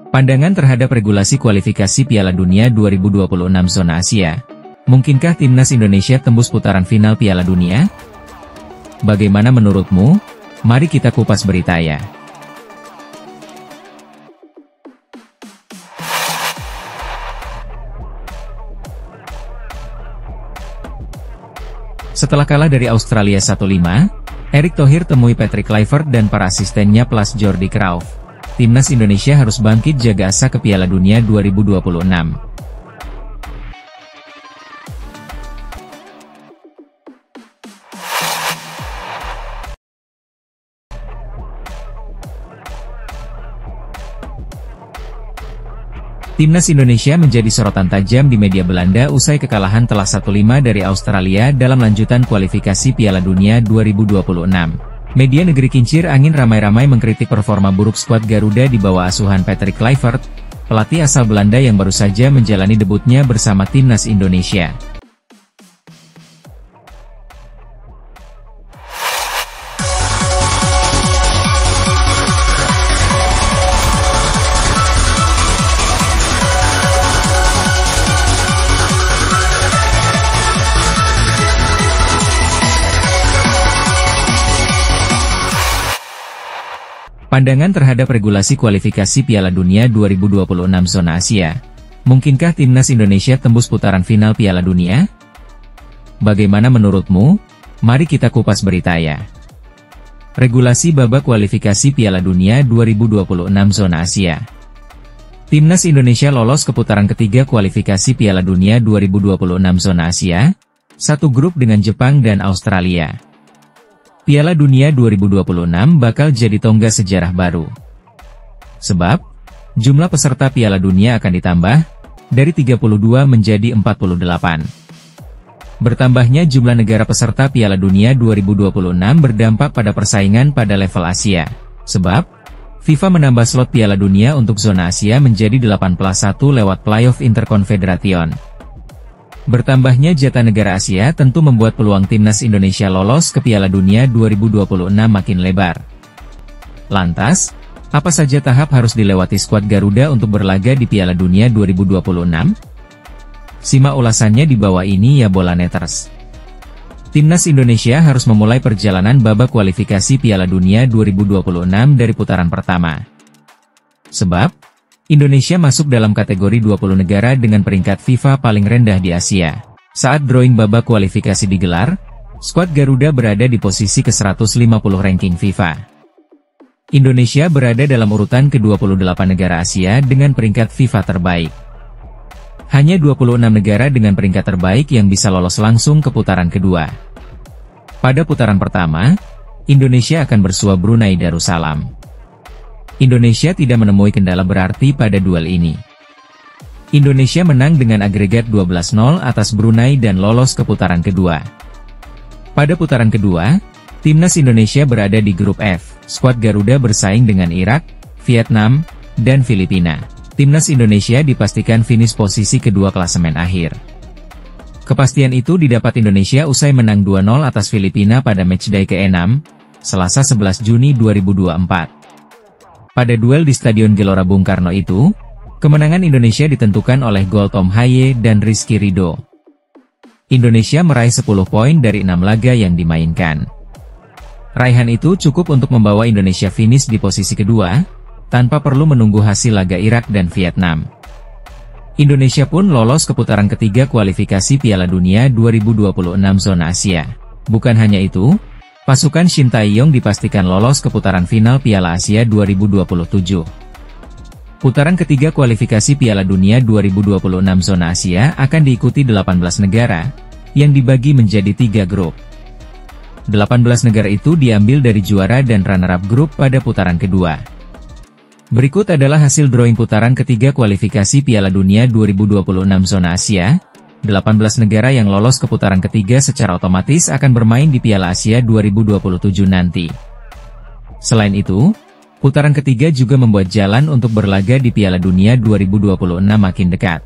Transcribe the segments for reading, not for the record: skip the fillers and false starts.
Pandangan terhadap regulasi kualifikasi Piala Dunia 2026 zona Asia. Mungkinkah timnas Indonesia tembus putaran final Piala Dunia? Bagaimana menurutmu? Mari kita kupas beritanya. Setelah kalah dari Australia 1-5, Erick Thohir temui Patrick Kluivert dan para asistennya plus Jordi Cruyff. Timnas Indonesia harus bangkit jaga asa ke Piala Dunia 2026. Timnas Indonesia menjadi sorotan tajam di media Belanda usai kekalahan telak 1-5 dari Australia dalam lanjutan kualifikasi Piala Dunia 2026. Media negeri kincir angin ramai-ramai mengkritik performa buruk skuad Garuda di bawah asuhan Patrick Kluivert, pelatih asal Belanda yang baru saja menjalani debutnya bersama Timnas Indonesia. Pandangan terhadap regulasi kualifikasi Piala Dunia 2026 zona Asia. Mungkinkah timnas Indonesia tembus putaran final Piala Dunia? Bagaimana menurutmu? Mari kita kupas beritanya. Regulasi babak kualifikasi Piala Dunia 2026 zona Asia. Timnas Indonesia lolos ke putaran ketiga kualifikasi Piala Dunia 2026 zona Asia, satu grup dengan Jepang dan Australia. Piala Dunia 2026 bakal jadi tonggak sejarah baru. Sebab, jumlah peserta Piala Dunia akan ditambah, dari 32 menjadi 48. Bertambahnya jumlah negara peserta Piala Dunia 2026 berdampak pada persaingan pada level Asia. Sebab, FIFA menambah slot Piala Dunia untuk zona Asia menjadi 8+1 lewat playoff Interconfederation. Bertambahnya jatah negara Asia tentu membuat peluang timnas Indonesia lolos ke Piala Dunia 2026 makin lebar. Lantas, apa saja tahap harus dilewati skuad Garuda untuk berlaga di Piala Dunia 2026? Simak ulasannya di bawah ini ya Bolaneters. Timnas Indonesia harus memulai perjalanan babak kualifikasi Piala Dunia 2026 dari putaran pertama. Sebab, Indonesia masuk dalam kategori 20 negara dengan peringkat FIFA paling rendah di Asia. Saat drawing babak kualifikasi digelar, skuad Garuda berada di posisi ke-150 ranking FIFA. Indonesia berada dalam urutan ke-28 negara Asia dengan peringkat FIFA terbaik. Hanya 26 negara dengan peringkat terbaik yang bisa lolos langsung ke putaran kedua. Pada putaran pertama, Indonesia akan bersua Brunei Darussalam. Indonesia tidak menemui kendala berarti pada duel ini. Indonesia menang dengan agregat 12-0 atas Brunei dan lolos ke putaran kedua. Pada putaran kedua, timnas Indonesia berada di grup F. Skuad Garuda bersaing dengan Irak, Vietnam, dan Filipina. Timnas Indonesia dipastikan finish posisi kedua klasemen akhir. Kepastian itu didapat Indonesia usai menang 2-0 atas Filipina pada matchday ke-6, Selasa 11 Juni 2024. Pada duel di Stadion Gelora Bung Karno itu, kemenangan Indonesia ditentukan oleh gol Tom Haye dan Rizky Ridho. Indonesia meraih 10 poin dari 6 laga yang dimainkan. Raihan itu cukup untuk membawa Indonesia finish di posisi kedua, tanpa perlu menunggu hasil laga Irak dan Vietnam. Indonesia pun lolos ke putaran ketiga kualifikasi Piala Dunia 2026 zona Asia. Bukan hanya itu, pasukan Shin Tae-yong dipastikan lolos ke putaran final Piala Asia 2027. Putaran ketiga kualifikasi Piala Dunia 2026 zona Asia akan diikuti 18 negara, yang dibagi menjadi 3 grup. 18 negara itu diambil dari juara dan runner-up grup pada putaran kedua. Berikut adalah hasil drawing putaran ketiga kualifikasi Piala Dunia 2026 zona Asia. 18 negara yang lolos ke putaran ketiga secara otomatis akan bermain di Piala Asia 2027 nanti. Selain itu, putaran ketiga juga membuat jalan untuk berlaga di Piala Dunia 2026 makin dekat.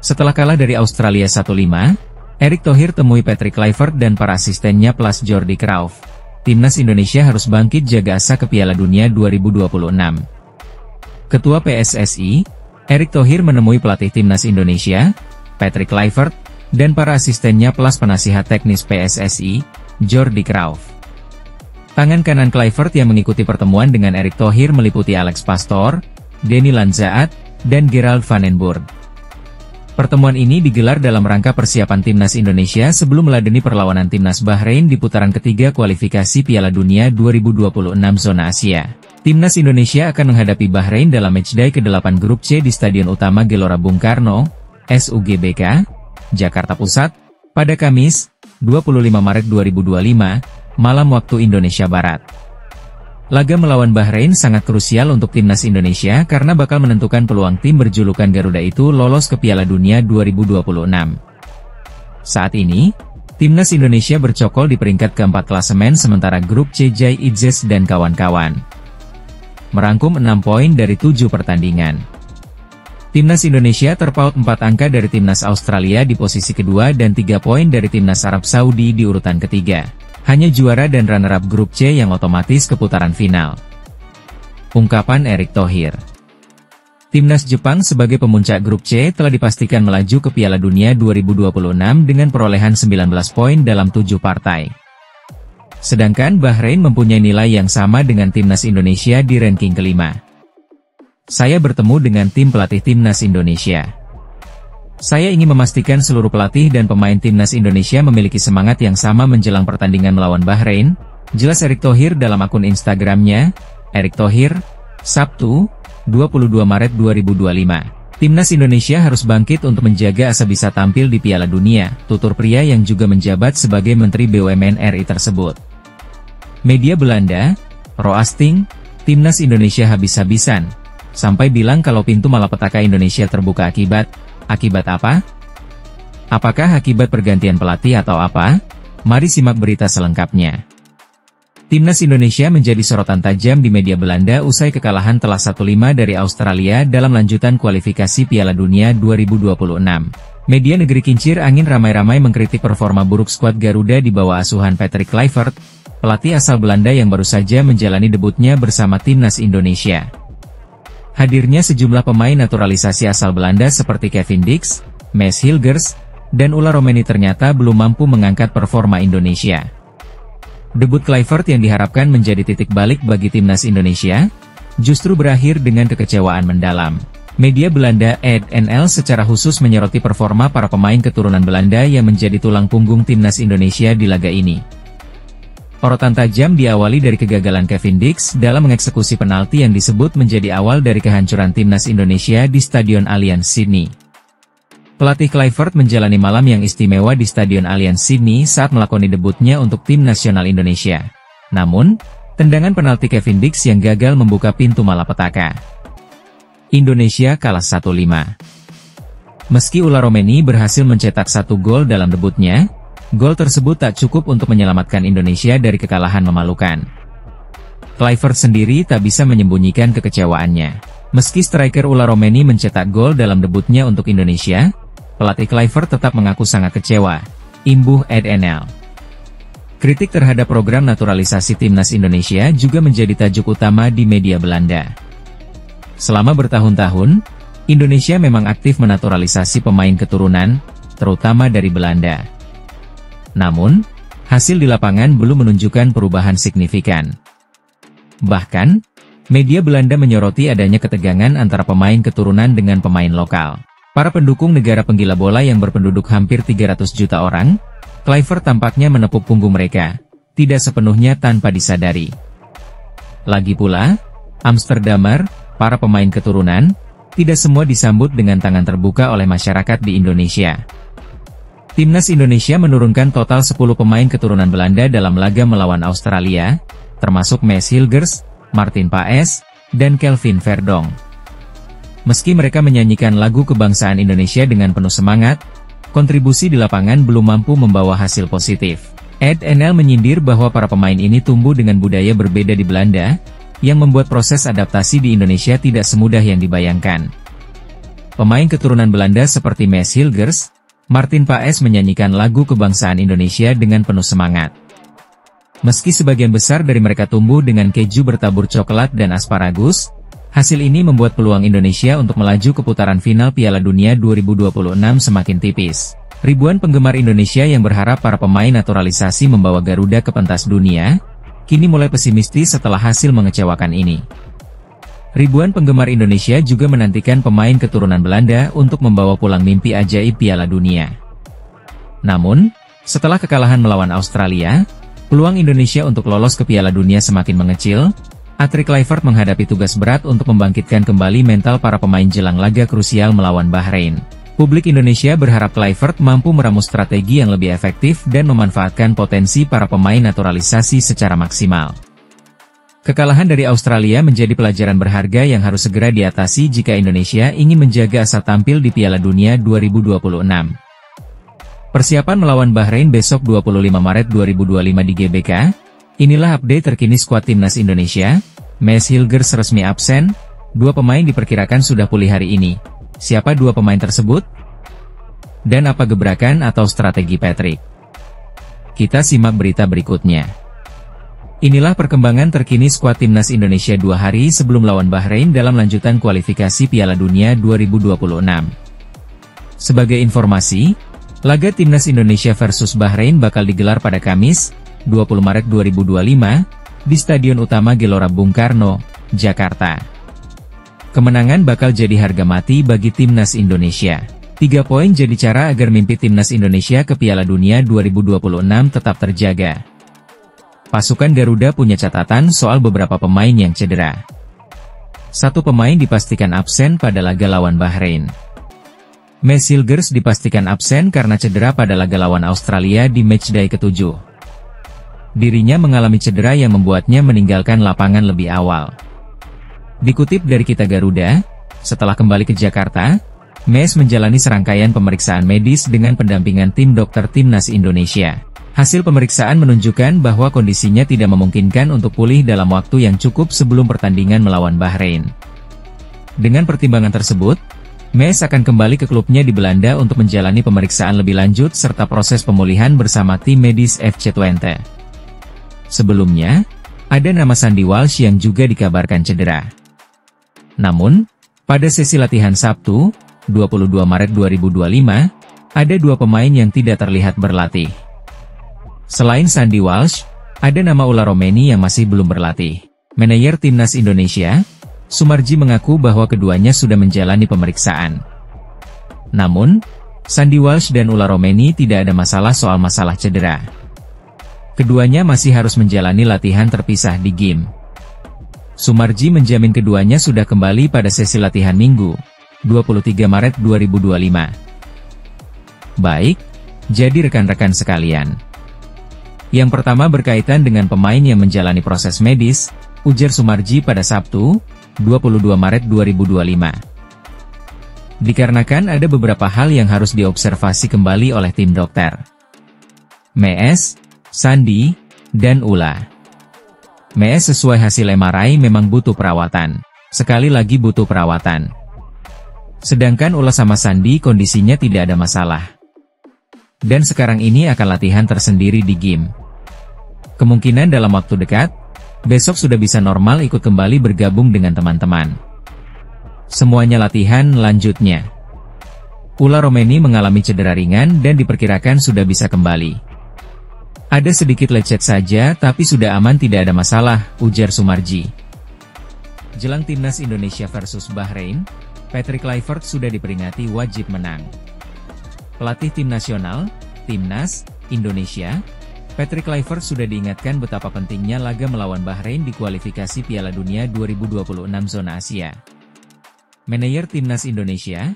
Setelah kalah dari Australia 1-5, Erick Thohir temui Patrick Kluivert dan para asistennya plus Jordi Cruyff. Timnas Indonesia harus bangkit jaga asa ke Piala Dunia 2026. Ketua PSSI, Erick Thohir menemui pelatih timnas Indonesia, Patrick Kluivert, dan para asistennya plus penasihat teknis PSSI, Jordi Crauyff. Tangan kanan Kluivert yang mengikuti pertemuan dengan Erick Thohir meliputi Alex Pastoor, Denny Lanzaat, dan Gerald van den Burg. Pertemuan ini digelar dalam rangka persiapan timnas Indonesia sebelum meladeni perlawanan timnas Bahrain di putaran ketiga kualifikasi Piala Dunia 2026 zona Asia. Timnas Indonesia akan menghadapi Bahrain dalam matchday ke-8 grup C di Stadion Utama Gelora Bung Karno, SUGBK, Jakarta Pusat, pada Kamis, 25 Maret 2025, malam waktu Indonesia Barat. Laga melawan Bahrain sangat krusial untuk timnas Indonesia karena bakal menentukan peluang tim berjulukan Garuda itu lolos ke Piala Dunia 2026. Saat ini, timnas Indonesia bercokol di peringkat keempat klasemen sementara grup C Jai Itzes dan kawan-kawan merangkum 6 poin dari 7 pertandingan. Timnas Indonesia terpaut 4 angka dari timnas Australia di posisi kedua dan 3 poin dari timnas Arab Saudi di urutan ketiga. Hanya juara dan runner-up grup C yang otomatis ke putaran final. Ungkapan Erick Thohir. Timnas Jepang sebagai pemuncak grup C telah dipastikan melaju ke Piala Dunia 2026 dengan perolehan 19 poin dalam 7 partai. Sedangkan Bahrain mempunyai nilai yang sama dengan timnas Indonesia di ranking kelima. Saya bertemu dengan tim pelatih timnas Indonesia. Saya ingin memastikan seluruh pelatih dan pemain timnas Indonesia memiliki semangat yang sama menjelang pertandingan melawan Bahrain, jelas Erick Thohir dalam akun Instagramnya, Erick Thohir, Sabtu, 22 Maret 2025. Timnas Indonesia harus bangkit untuk menjaga asa bisa tampil di Piala Dunia, tutur pria yang juga menjabat sebagai Menteri BUMN RI tersebut. Media Belanda, Roasting, Timnas Indonesia habis-habisan, sampai bilang kalau pintu malapetaka Indonesia terbuka Akibat apa? Apakah akibat pergantian pelatih atau apa? Mari simak berita selengkapnya. Timnas Indonesia menjadi sorotan tajam di media Belanda usai kekalahan telak 1-5 dari Australia dalam lanjutan kualifikasi Piala Dunia 2026. Media negeri kincir angin ramai-ramai mengkritik performa buruk skuad Garuda di bawah asuhan Patrick Kluivert, pelatih asal Belanda yang baru saja menjalani debutnya bersama Timnas Indonesia. Hadirnya sejumlah pemain naturalisasi asal Belanda seperti Kevin Dix, Maes Hilgers, dan Ulla Romeni ternyata belum mampu mengangkat performa Indonesia. Debut Kluivert yang diharapkan menjadi titik balik bagi timnas Indonesia, justru berakhir dengan kekecewaan mendalam. Media Belanda NL secara khusus menyoroti performa para pemain keturunan Belanda yang menjadi tulang punggung timnas Indonesia di laga ini. Sorotan tajam diawali dari kegagalan Kevin Dix dalam mengeksekusi penalti yang disebut menjadi awal dari kehancuran timnas Indonesia di Stadion Allianz Sydney. Pelatih Kluivert menjalani malam yang istimewa di Stadion Allianz Sydney saat melakoni debutnya untuk tim nasional Indonesia. Namun, tendangan penalti Kevin Dix yang gagal membuka pintu malapetaka. Indonesia kalah 1-5. Meski Ulla Romeni berhasil mencetak 1 gol dalam debutnya, gol tersebut tak cukup untuk menyelamatkan Indonesia dari kekalahan memalukan. Kluivert sendiri tak bisa menyembunyikan kekecewaannya. Meski striker Ulla Romeni mencetak gol dalam debutnya untuk Indonesia, pelatih Kluivert tetap mengaku sangat kecewa. Imbuh NL. Kritik terhadap program naturalisasi timnas Indonesia juga menjadi tajuk utama di media Belanda. Selama bertahun-tahun, Indonesia memang aktif menaturalisasi pemain keturunan, terutama dari Belanda. Namun, hasil di lapangan belum menunjukkan perubahan signifikan. Bahkan, media Belanda menyoroti adanya ketegangan antara pemain keturunan dengan pemain lokal. Para pendukung negara penggila bola yang berpenduduk hampir 300 juta orang, Kluivert tampaknya menepuk punggung mereka, tidak sepenuhnya tanpa disadari. Lagi pula, Amsterdamer, para pemain keturunan, tidak semua disambut dengan tangan terbuka oleh masyarakat di Indonesia. Timnas Indonesia menurunkan total 10 pemain keturunan Belanda dalam laga melawan Australia, termasuk Maes Hilgers, Martin Paes, dan Kelvin Verdong. Meski mereka menyanyikan lagu kebangsaan Indonesia dengan penuh semangat, kontribusi di lapangan belum mampu membawa hasil positif. NL menyindir bahwa para pemain ini tumbuh dengan budaya berbeda di Belanda, yang membuat proses adaptasi di Indonesia tidak semudah yang dibayangkan. Pemain keturunan Belanda seperti Maes Hilgers, Martin Paes menyanyikan lagu kebangsaan Indonesia dengan penuh semangat. Meski sebagian besar dari mereka tumbuh dengan keju bertabur coklat dan asparagus, Hasil ini membuat peluang Indonesia untuk melaju ke putaran final Piala Dunia 2026 semakin tipis. Ribuan penggemar Indonesia yang berharap para pemain naturalisasi membawa Garuda ke pentas dunia, kini mulai pesimistis setelah hasil mengecewakan ini. Ribuan penggemar Indonesia juga menantikan pemain keturunan Belanda untuk membawa pulang mimpi ajaib Piala Dunia. Namun, setelah kekalahan melawan Australia, peluang Indonesia untuk lolos ke Piala Dunia semakin mengecil. Patrick Kluivert menghadapi tugas berat untuk membangkitkan kembali mental para pemain jelang laga krusial melawan Bahrain. Publik Indonesia berharap Kluivert mampu meramu strategi yang lebih efektif dan memanfaatkan potensi para pemain naturalisasi secara maksimal. Kekalahan dari Australia menjadi pelajaran berharga yang harus segera diatasi jika Indonesia ingin menjaga asa tampil di Piala Dunia 2026. Persiapan melawan Bahrain besok 25 Maret 2025 di GBK. Inilah update terkini skuad timnas Indonesia. Maes Hilgers resmi absen, 2 pemain diperkirakan sudah pulih hari ini. Siapa 2 pemain tersebut? Dan apa gebrakan atau strategi Patrick? Kita simak berita berikutnya. Inilah perkembangan terkini skuad timnas Indonesia 2 hari sebelum lawan Bahrain dalam lanjutan kualifikasi Piala Dunia 2026. Sebagai informasi, laga timnas Indonesia versus Bahrain bakal digelar pada Kamis, 20 Maret 2025, di Stadion Utama Gelora Bung Karno, Jakarta. Kemenangan bakal jadi harga mati bagi timnas Indonesia. 3 poin jadi cara agar mimpi timnas Indonesia ke Piala Dunia 2026 tetap terjaga. Pasukan Garuda punya catatan soal beberapa pemain yang cedera. 1 pemain dipastikan absen pada laga lawan Bahrain. Maes Hilgers dipastikan absen karena cedera pada laga lawan Australia di matchday ke-7. Dirinya mengalami cedera yang membuatnya meninggalkan lapangan lebih awal. Dikutip dari Kita Garuda, setelah kembali ke Jakarta, Maes menjalani serangkaian pemeriksaan medis dengan pendampingan tim dokter timnas Indonesia. Hasil pemeriksaan menunjukkan bahwa kondisinya tidak memungkinkan untuk pulih dalam waktu yang cukup sebelum pertandingan melawan Bahrain. Dengan pertimbangan tersebut, Maes akan kembali ke klubnya di Belanda untuk menjalani pemeriksaan lebih lanjut serta proses pemulihan bersama tim medis FC Twente. Sebelumnya, ada nama Sandy Walsh yang juga dikabarkan cedera. Namun, pada sesi latihan Sabtu, 22 Maret 2025, ada 2 pemain yang tidak terlihat berlatih. Selain Sandy Walsh, ada nama Ula Romeni yang masih belum berlatih. Manajer timnas Indonesia, Sumarji mengaku bahwa keduanya sudah menjalani pemeriksaan. Namun, Sandy Walsh dan Ula Romeni tidak ada masalah soal masalah cedera. Keduanya masih harus menjalani latihan terpisah di gym. Sumarji menjamin keduanya sudah kembali pada sesi latihan Minggu, 23 Maret 2025. Baik, jadi rekan-rekan sekalian. Yang pertama berkaitan dengan pemain yang menjalani proses medis, ujar Sumarji pada Sabtu, 22 Maret 2025. Dikarenakan ada beberapa hal yang harus diobservasi kembali oleh tim dokter. Maes, Sandy, dan Ula. Maes sesuai hasil MRI memang butuh perawatan. Sekali lagi butuh perawatan. Sedangkan Ula sama Sandy kondisinya tidak ada masalah. Dan sekarang ini akan latihan tersendiri di gym. Kemungkinan dalam waktu dekat, besok sudah bisa normal ikut kembali bergabung dengan teman-teman. Semuanya latihan lanjutnya. Ula Romeni mengalami cedera ringan dan diperkirakan sudah bisa kembali. Ada sedikit lecet saja tapi sudah aman tidak ada masalah, ujar Sumarji. Jelang timnas Indonesia versus Bahrain, Patrick Kluivert sudah diperingati wajib menang. Pelatih tim nasional, Timnas Indonesia, Patrick Kluivert sudah diingatkan betapa pentingnya laga melawan Bahrain di kualifikasi Piala Dunia 2026 zona Asia. Manajer timnas Indonesia,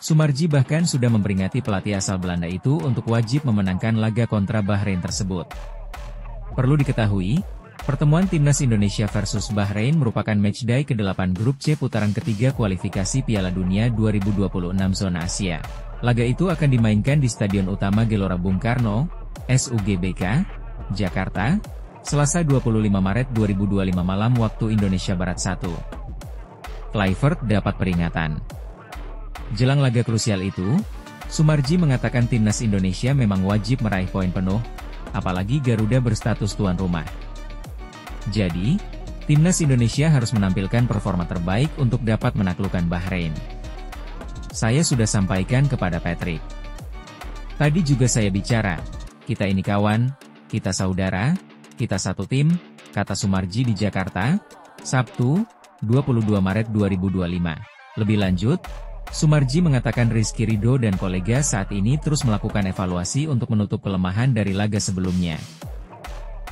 Sumarji bahkan sudah memperingati pelatih asal Belanda itu untuk wajib memenangkan laga kontra Bahrain tersebut. Perlu diketahui, pertemuan timnas Indonesia versus Bahrain merupakan matchday ke-8 grup C putaran ketiga kualifikasi Piala Dunia 2026 zona Asia. Laga itu akan dimainkan di Stadion Utama Gelora Bung Karno, SUGBK, Jakarta, Selasa 25 Maret 2025 malam waktu Indonesia Barat 1. Kluivert dapat peringatan. Jelang laga krusial itu, Sumarji mengatakan timnas Indonesia memang wajib meraih poin penuh, apalagi Garuda berstatus tuan rumah. Jadi, Timnas Indonesia harus menampilkan performa terbaik untuk dapat menaklukkan Bahrain. Saya sudah sampaikan kepada Patrick. Tadi juga saya bicara, kita ini kawan, kita saudara, kita satu tim, kata Soemarji di Jakarta, Sabtu, 22 Maret 2025. Lebih lanjut, Soemarji mengatakan Rizky Ridho dan kolega saat ini terus melakukan evaluasi untuk menutup kelemahan dari laga sebelumnya.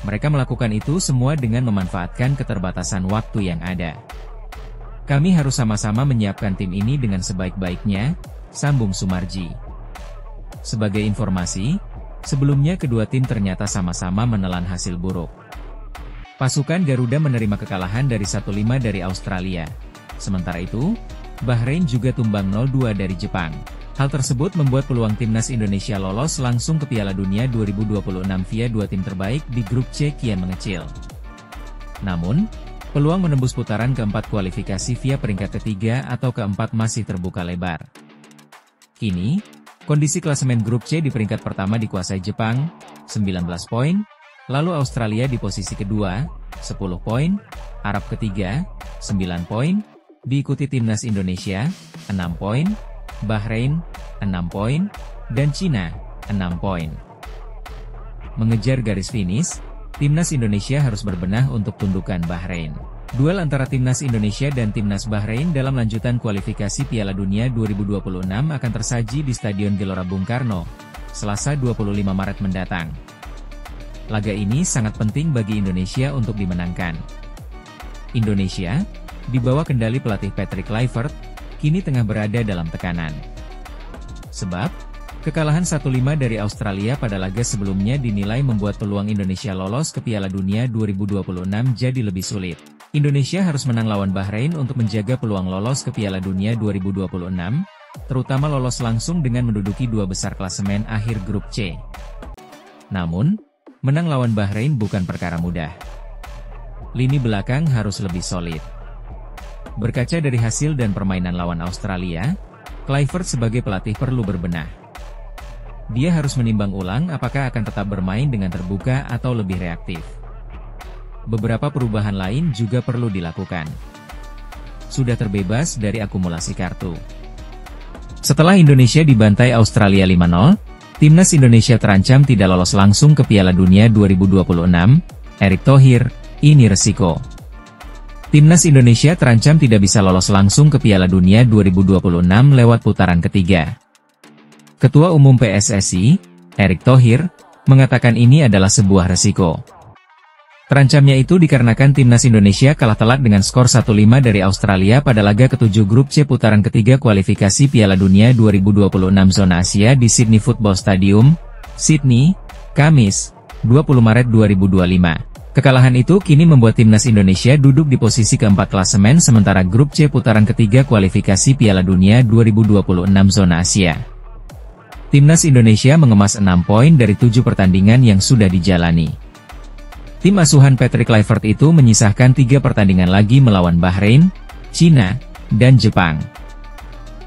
Mereka melakukan itu semua dengan memanfaatkan keterbatasan waktu yang ada. Kami harus sama-sama menyiapkan tim ini dengan sebaik-baiknya, sambung Soemarji. Sebagai informasi, sebelumnya kedua tim ternyata sama-sama menelan hasil buruk. Pasukan Garuda menerima kekalahan dari 1-5 dari Australia. Sementara itu, Bahrain juga tumbang 0-2 dari Jepang. Hal tersebut membuat peluang timnas Indonesia lolos langsung ke Piala Dunia 2026 via dua tim terbaik di grup C kian mengecil. Namun, peluang menembus putaran keempat kualifikasi via peringkat ketiga atau keempat masih terbuka lebar. Kini, kondisi klasemen grup C di peringkat pertama dikuasai Jepang, 19 poin, lalu Australia di posisi kedua, 10 poin, Arab ketiga, 9 poin, diikuti timnas Indonesia, 6 poin, Bahrain, 6 poin, dan Cina, 6 poin. Mengejar garis finish, timnas Indonesia harus berbenah untuk tundukkan Bahrain. Duel antara timnas Indonesia dan timnas Bahrain dalam lanjutan kualifikasi Piala Dunia 2026 akan tersaji di Stadion Gelora Bung Karno, Selasa 25 Maret mendatang. Laga ini sangat penting bagi Indonesia untuk dimenangkan. Indonesia, di bawah kendali pelatih Patrick Kluivert, kini tengah berada dalam tekanan. Sebab, kekalahan 1-5 dari Australia pada laga sebelumnya dinilai membuat peluang Indonesia lolos ke Piala Dunia 2026 jadi lebih sulit. Indonesia harus menang lawan Bahrain untuk menjaga peluang lolos ke Piala Dunia 2026, terutama lolos langsung dengan menduduki dua besar klasemen akhir grup C. Namun, menang lawan Bahrain bukan perkara mudah. Lini belakang harus lebih solid. Berkaca dari hasil dan permainan lawan Australia, Kluivert sebagai pelatih perlu berbenah. Dia harus menimbang ulang apakah akan tetap bermain dengan terbuka atau lebih reaktif. Beberapa perubahan lain juga perlu dilakukan. Sudah terbebas dari akumulasi kartu. Setelah Indonesia dibantai Australia 5-0, timnas Indonesia terancam tidak lolos langsung ke Piala Dunia 2026, Erick Thohir, ini resiko. Timnas Indonesia terancam tidak bisa lolos langsung ke Piala Dunia 2026 lewat putaran ketiga. Ketua Umum PSSI, Erick Thohir, mengatakan ini adalah sebuah resiko. Terancamnya itu dikarenakan timnas Indonesia kalah telak dengan skor 1-5 dari Australia pada laga ke-7 grup C putaran ketiga kualifikasi Piala Dunia 2026 zona Asia di Sydney Football Stadium, Sydney, Kamis, 20 Maret 2025. Kekalahan itu kini membuat timnas Indonesia duduk di posisi keempat klasemen sementara grup C putaran ketiga kualifikasi Piala Dunia 2026 zona Asia. Timnas Indonesia mengemas 6 poin dari 7 pertandingan yang sudah dijalani. Tim asuhan Patrick Kluivert itu menyisahkan 3 pertandingan lagi melawan Bahrain, Cina, dan Jepang.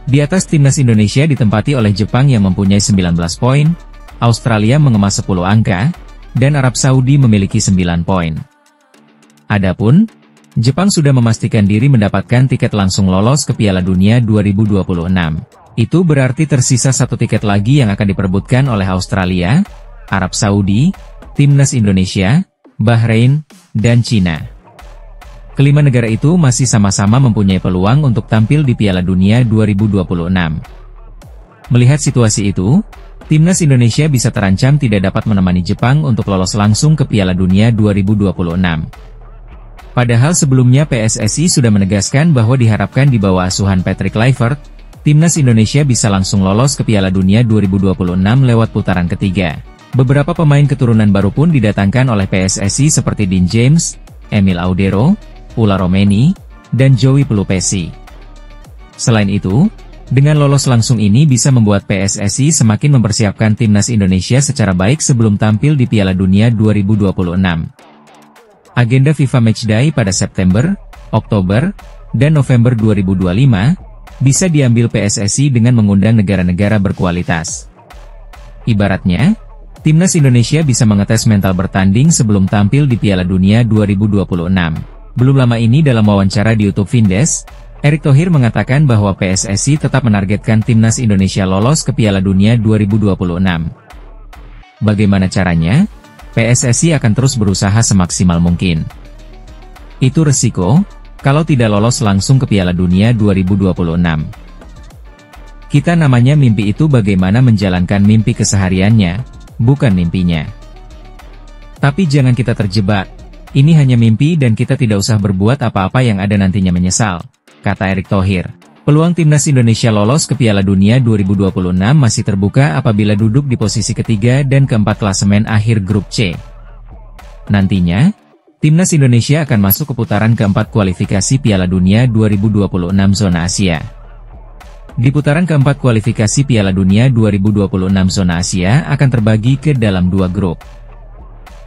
Di atas timnas Indonesia ditempati oleh Jepang yang mempunyai 19 poin, Australia mengemas 10 angka, dan Arab Saudi memiliki 9 poin. Adapun, Jepang sudah memastikan diri mendapatkan tiket langsung lolos ke Piala Dunia 2026. Itu berarti tersisa 1 tiket lagi yang akan diperebutkan oleh Australia, Arab Saudi, timnas Indonesia, Bahrain, dan Cina. Kelima negara itu masih sama-sama mempunyai peluang untuk tampil di Piala Dunia 2026. Melihat situasi itu, timnas Indonesia bisa terancam tidak dapat menemani Jepang untuk lolos langsung ke Piala Dunia 2026. Padahal sebelumnya PSSI sudah menegaskan bahwa diharapkan di bawah asuhan Patrick Kluivert, timnas Indonesia bisa langsung lolos ke Piala Dunia 2026 lewat putaran ketiga. Beberapa pemain keturunan baru pun didatangkan oleh PSSI seperti Dean James, Emil Audero, Ula Romeni, dan Joey Pelupesi. Selain itu, dengan lolos langsung ini bisa membuat PSSI semakin mempersiapkan timnas Indonesia secara baik sebelum tampil di Piala Dunia 2026. Agenda FIFA Matchday pada September, Oktober, dan November 2025, bisa diambil PSSI dengan mengundang negara-negara berkualitas. Ibaratnya, timnas Indonesia bisa mengetes mental bertanding sebelum tampil di Piala Dunia 2026. Belum lama ini dalam wawancara di YouTube Vindes, Erick Thohir mengatakan bahwa PSSI tetap menargetkan timnas Indonesia lolos ke Piala Dunia 2026. Bagaimana caranya? PSSI akan terus berusaha semaksimal mungkin. Itu resiko, kalau tidak lolos langsung ke Piala Dunia 2026. Kita namanya mimpi itu bagaimana menjalankan mimpi kesehariannya, bukan mimpinya. Tapi jangan kita terjebak, ini hanya mimpi dan kita tidak usah berbuat apa-apa yang ada nantinya menyesal, kata Erick Thohir. Peluang timnas Indonesia lolos ke Piala Dunia 2026 masih terbuka apabila duduk di posisi ketiga dan keempat klasemen akhir grup C. Nantinya, timnas Indonesia akan masuk ke putaran keempat kualifikasi Piala Dunia 2026 zona Asia. Di putaran keempat kualifikasi Piala Dunia 2026 zona Asia akan terbagi ke dalam 2 grup.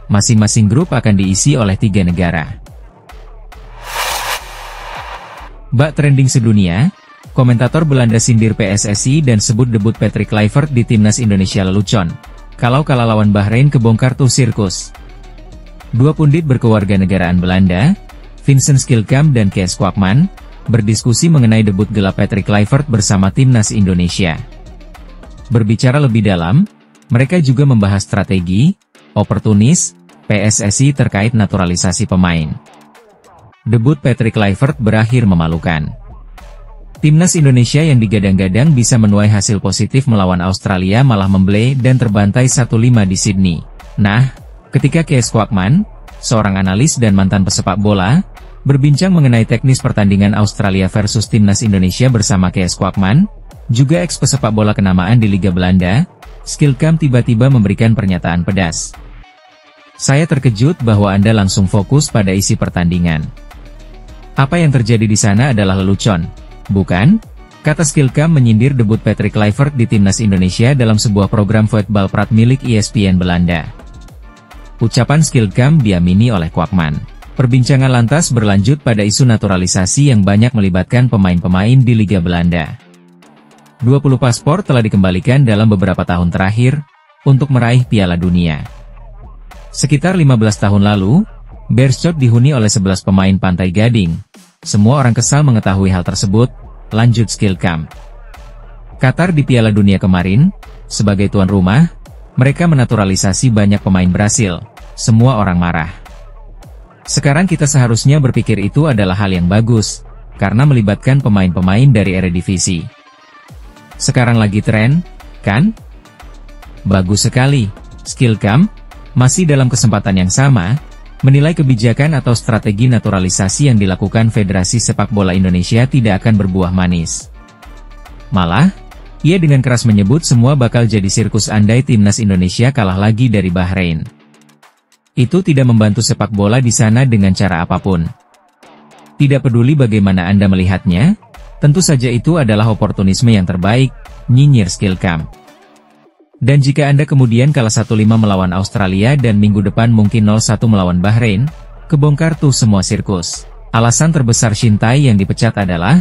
Masing-masing grup akan diisi oleh 3 negara. Bak trending sedunia, komentator Belanda sindir PSSI dan sebut debut Patrick Kluivert di timnas Indonesia lelucon. Kalau kalah lawan Bahrain kebongkar tuh sirkus. Dua pundit berkewarganegaraan Belanda, Vincent Schildkamp dan Kees Kwakman, berdiskusi mengenai debut gelap Patrick Kluivert bersama timnas Indonesia. Berbicara lebih dalam, mereka juga membahas strategi, oportunis, PSSI terkait naturalisasi pemain. Debut Patrick Kluivert berakhir memalukan. Timnas Indonesia yang digadang-gadang bisa menuai hasil positif melawan Australia malah membelai dan terbantai 1-5 di Sydney. Nah, ketika Kees Kwakman, seorang analis dan mantan pesepak bola, berbincang mengenai teknis pertandingan Australia versus timnas Indonesia bersama Kees Kwakman, juga eks pesepak bola kenamaan di Liga Belanda, Schildkamp tiba-tiba memberikan pernyataan pedas. Saya terkejut bahwa Anda langsung fokus pada isi pertandingan. Apa yang terjadi di sana adalah lelucon, bukan? Kata Schildkamp menyindir debut Patrick Kluivert di timnas Indonesia dalam sebuah program Voetbalpraat milik ESPN Belanda. Ucapan Schildkamp diamini oleh Kwakman. Perbincangan lantas berlanjut pada isu naturalisasi yang banyak melibatkan pemain-pemain di Liga Belanda. 20 paspor telah dikembalikan dalam beberapa tahun terakhir, untuk meraih Piala Dunia. Sekitar 15 tahun lalu, Beerschot dihuni oleh 11 pemain Pantai Gading. Semua orang kesal mengetahui hal tersebut, lanjut Schildkamp. Qatar di Piala Dunia kemarin, sebagai tuan rumah, mereka menaturalisasi banyak pemain Brasil. Semua orang marah. Sekarang kita seharusnya berpikir itu adalah hal yang bagus, karena melibatkan pemain-pemain dari Eredivisie. Sekarang lagi tren, kan? Bagus sekali. Schildkamp, masih dalam kesempatan yang sama, menilai kebijakan atau strategi naturalisasi yang dilakukan Federasi Sepak Bola Indonesia tidak akan berbuah manis. Malah, ia dengan keras menyebut semua bakal jadi sirkus andai timnas Indonesia kalah lagi dari Bahrain. Itu tidak membantu sepak bola di sana dengan cara apapun. Tidak peduli bagaimana Anda melihatnya, tentu saja itu adalah oportunisme yang terbaik, nyinyir Schildkamp. Dan jika Anda kemudian kalah 1-5 melawan Australia dan minggu depan mungkin 0-1 melawan Bahrain, kebongkar tuh semua sirkus. Alasan terbesar Shin Tae yang dipecat adalah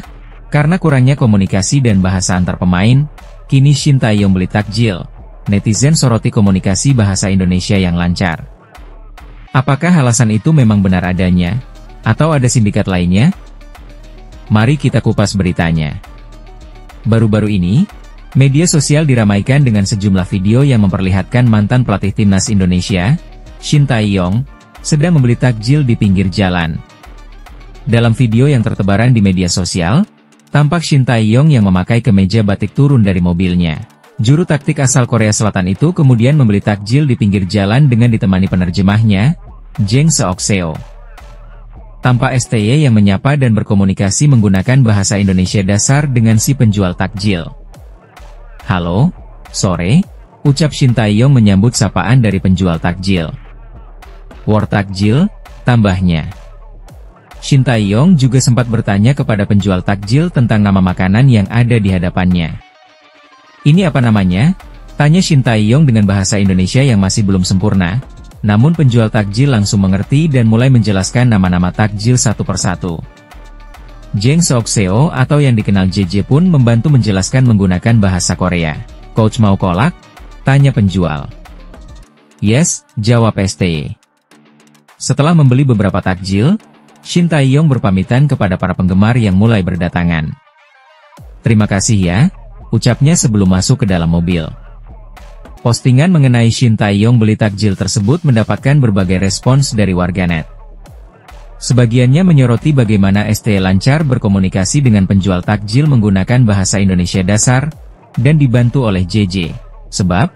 karena kurangnya komunikasi dan bahasa antar pemain. Kini Shin Tae-yong beli takjil. Netizen soroti komunikasi bahasa Indonesia yang lancar. Apakah alasan itu memang benar adanya? Atau ada sindikat lainnya? Mari kita kupas beritanya. Baru-baru ini, media sosial diramaikan dengan sejumlah video yang memperlihatkan mantan pelatih timnas Indonesia, Shin Tae-yong, sedang membeli takjil di pinggir jalan. Dalam video yang tertebaran di media sosial, tampak Shin Tae-yong yang memakai kemeja batik turun dari mobilnya. Juru taktik asal Korea Selatan itu kemudian membeli takjil di pinggir jalan dengan ditemani penerjemahnya, Jang Seok-seo. Tampak STY yang menyapa dan berkomunikasi menggunakan bahasa Indonesia dasar dengan si penjual takjil. Halo, sore, ucap Shin Tae-yong menyambut sapaan dari penjual takjil. War takjil, tambahnya. Shin Tae-yong juga sempat bertanya kepada penjual takjil tentang nama makanan yang ada di hadapannya. Ini apa namanya? Tanya Shin Tae-yong dengan bahasa Indonesia yang masih belum sempurna, namun penjual takjil langsung mengerti dan mulai menjelaskan nama-nama takjil satu persatu. Jang Seok-seo atau yang dikenal JJ pun membantu menjelaskan menggunakan bahasa Korea. Coach mau kolak? Tanya penjual. Yes, jawab STY. Setelah membeli beberapa takjil, Shin Tae-yong berpamitan kepada para penggemar yang mulai berdatangan. "Terima kasih ya," ucapnya sebelum masuk ke dalam mobil. Postingan mengenai Shin Tae-yong beli takjil tersebut mendapatkan berbagai respons dari warganet. Sebagiannya menyoroti bagaimana STY lancar berkomunikasi dengan penjual takjil menggunakan bahasa Indonesia dasar, dan dibantu oleh JJ. Sebab,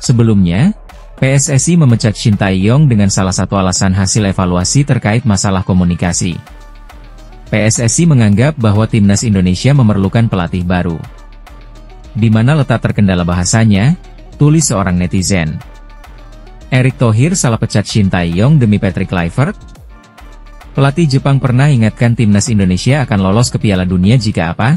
sebelumnya, PSSI memecat Shin Tae-yong dengan salah satu alasan hasil evaluasi terkait masalah komunikasi. PSSI menganggap bahwa timnas Indonesia memerlukan pelatih baru. Di mana letak terkendala bahasanya, tulis seorang netizen. Erick Thohir salah pecat Shin Tae-yong demi Patrick Kluivert? Pelatih Jepang pernah ingatkan timnas Indonesia akan lolos ke Piala Dunia jika apa?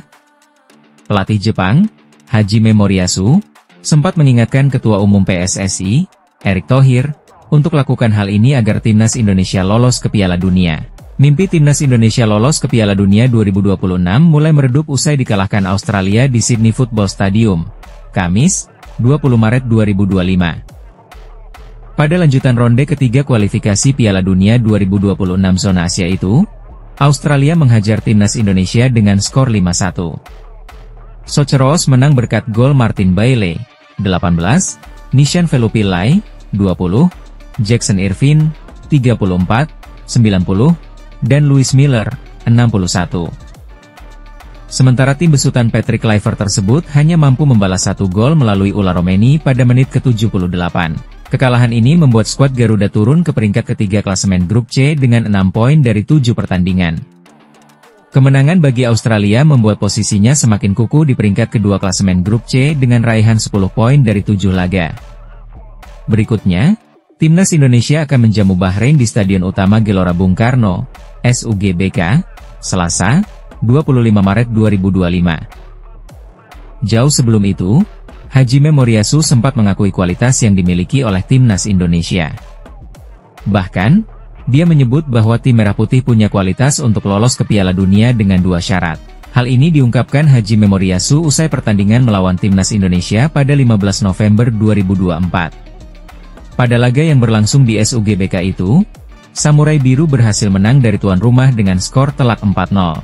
Pelatih Jepang, Hajime Moriyasu, sempat mengingatkan Ketua Umum PSSI, Erick Thohir, untuk lakukan hal ini agar timnas Indonesia lolos ke Piala Dunia. Mimpi timnas Indonesia lolos ke Piala Dunia 2026 mulai meredup usai dikalahkan Australia di Sydney Football Stadium, Kamis, 20 Maret 2025. Pada lanjutan ronde ketiga kualifikasi Piala Dunia 2026 zona Asia itu, Australia menghajar timnas Indonesia dengan skor 5-1. Soceros menang berkat gol Martin Bailey, 18, Nishan Velupillai, 20, Jackson Irvin, 34, 90, dan Louis Miller, 61. Sementara tim besutan Patrick Kluivert tersebut hanya mampu membalas satu gol melalui ulah Romeni pada menit ke-78. Kekalahan ini membuat skuad Garuda turun ke peringkat ketiga klasemen grup C dengan 6 poin dari 7 pertandingan. Kemenangan bagi Australia membuat posisinya semakin kukuh di peringkat kedua klasemen grup C dengan raihan 10 poin dari 7 laga. Berikutnya, timnas Indonesia akan menjamu Bahrain di Stadion Utama Gelora Bung Karno, SUGBK, Selasa, 25 Maret 2025. Jauh sebelum itu, Hajime Moriyasu sempat mengakui kualitas yang dimiliki oleh timnas Indonesia. Bahkan, dia menyebut bahwa tim Merah Putih punya kualitas untuk lolos ke Piala Dunia dengan 2 syarat. Hal ini diungkapkan Hajime Moriyasu usai pertandingan melawan timnas Indonesia pada 15 November 2024. Pada laga yang berlangsung di SUGBK itu, Samurai Biru berhasil menang dari tuan rumah dengan skor telak 4-0.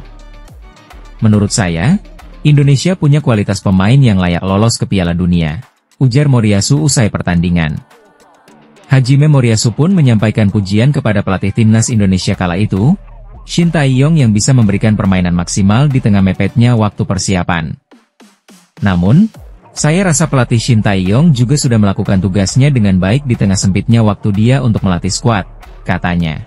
"Menurut saya, Indonesia punya kualitas pemain yang layak lolos ke Piala Dunia," ujar Moriyasu usai pertandingan. Hajime Moriyasu pun menyampaikan pujian kepada pelatih timnas Indonesia kala itu, Shin Tae-yong yang bisa memberikan permainan maksimal di tengah mepetnya waktu persiapan. "Namun, saya rasa pelatih Shin Tae-yong juga sudah melakukan tugasnya dengan baik di tengah sempitnya waktu dia untuk melatih skuad," katanya.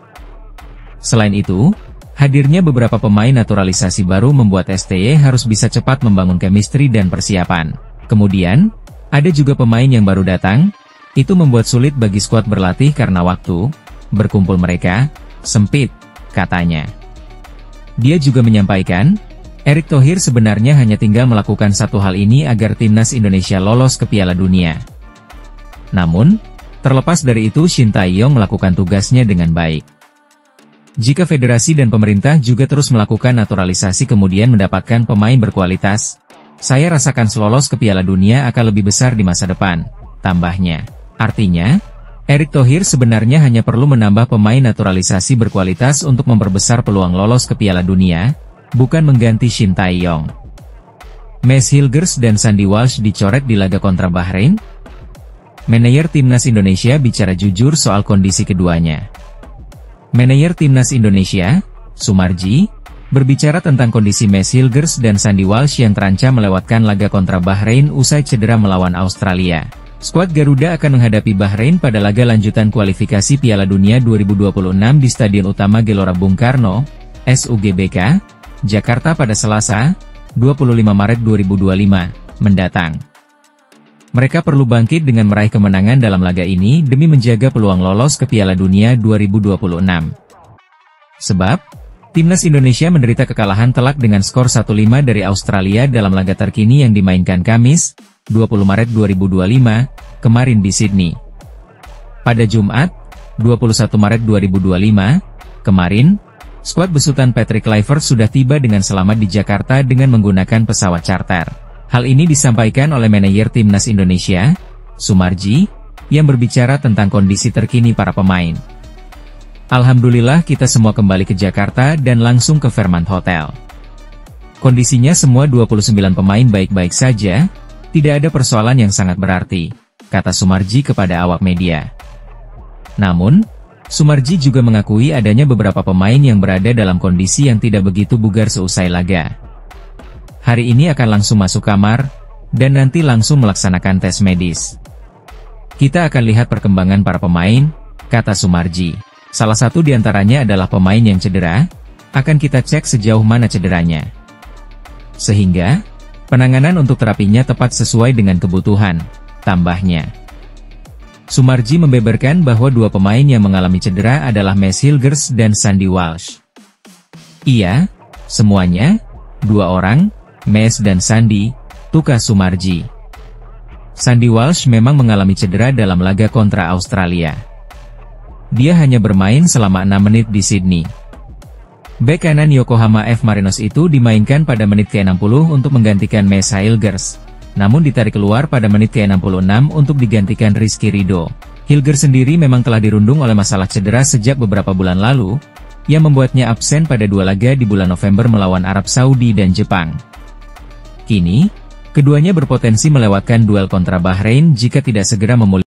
Selain itu, hadirnya beberapa pemain naturalisasi baru membuat STY harus bisa cepat membangun chemistry dan persiapan. Kemudian, ada juga pemain yang baru datang, itu membuat sulit bagi skuad berlatih karena waktu berkumpul mereka sempit, katanya. Dia juga menyampaikan, Erick Thohir sebenarnya hanya tinggal melakukan satu hal ini agar timnas Indonesia lolos ke Piala Dunia. Namun, terlepas dari itu Shin Tae-yong melakukan tugasnya dengan baik. Jika federasi dan pemerintah juga terus melakukan naturalisasi kemudian mendapatkan pemain berkualitas, saya rasakan lolos ke Piala Dunia akan lebih besar di masa depan, tambahnya. Artinya, Erick Thohir sebenarnya hanya perlu menambah pemain naturalisasi berkualitas untuk memperbesar peluang lolos ke Piala Dunia, bukan mengganti Shin Tae-yong. Maes Hilgers dan Sandy Walsh dicoret di laga kontra Bahrain? Manajer Timnas Indonesia bicara jujur soal kondisi keduanya. Manajer Timnas Indonesia, Sumarji, berbicara tentang kondisi Maes Hilgers dan Sandy Walsh yang terancam melewatkan laga kontra Bahrain usai cedera melawan Australia. Skuad Garuda akan menghadapi Bahrain pada laga lanjutan kualifikasi Piala Dunia 2026 di Stadion Utama Gelora Bung Karno, SUGBK, Jakarta pada Selasa, 25 Maret 2025, mendatang. Mereka perlu bangkit dengan meraih kemenangan dalam laga ini demi menjaga peluang lolos ke Piala Dunia 2026. Sebab, timnas Indonesia menderita kekalahan telak dengan skor 1-5 dari Australia dalam laga terkini yang dimainkan Kamis, 20 Maret 2025, kemarin di Sydney. Pada Jumat, 21 Maret 2025, kemarin, skuad besutan Patrick Kluivert sudah tiba dengan selamat di Jakarta dengan menggunakan pesawat charter. Hal ini disampaikan oleh manajer Timnas Indonesia, Sumarji, yang berbicara tentang kondisi terkini para pemain. Alhamdulillah kita semua kembali ke Jakarta dan langsung ke Fairmont Hotel. Kondisinya semua 29 pemain baik-baik saja, tidak ada persoalan yang sangat berarti, kata Soemarji kepada awak media. Namun, Soemarji juga mengakui adanya beberapa pemain yang berada dalam kondisi yang tidak begitu bugar seusai laga. Hari ini akan langsung masuk kamar, dan nanti langsung melaksanakan tes medis. Kita akan lihat perkembangan para pemain, kata Soemarji. Salah satu diantaranya adalah pemain yang cedera, akan kita cek sejauh mana cederanya. Sehingga, penanganan untuk terapinya tepat sesuai dengan kebutuhan, tambahnya. Soemarji membeberkan bahwa dua pemain yang mengalami cedera adalah Max Hilgers dan Sandy Walsh. Iya, semuanya, dua orang, Max dan Sandy, tukar Soemarji. Sandy Walsh memang mengalami cedera dalam laga kontra Australia. Dia hanya bermain selama 6 menit di Sydney. Bek kanan Yokohama F. Marinos itu dimainkan pada menit ke-60 untuk menggantikan Max Hilgers, namun ditarik keluar pada menit ke-66 untuk digantikan Rizky Ridho. Hilgers sendiri memang telah dirundung oleh masalah cedera sejak beberapa bulan lalu, yang membuatnya absen pada 2 laga di bulan November melawan Arab Saudi dan Jepang. Kini, keduanya berpotensi melewatkan duel kontra Bahrain jika tidak segera memulihkan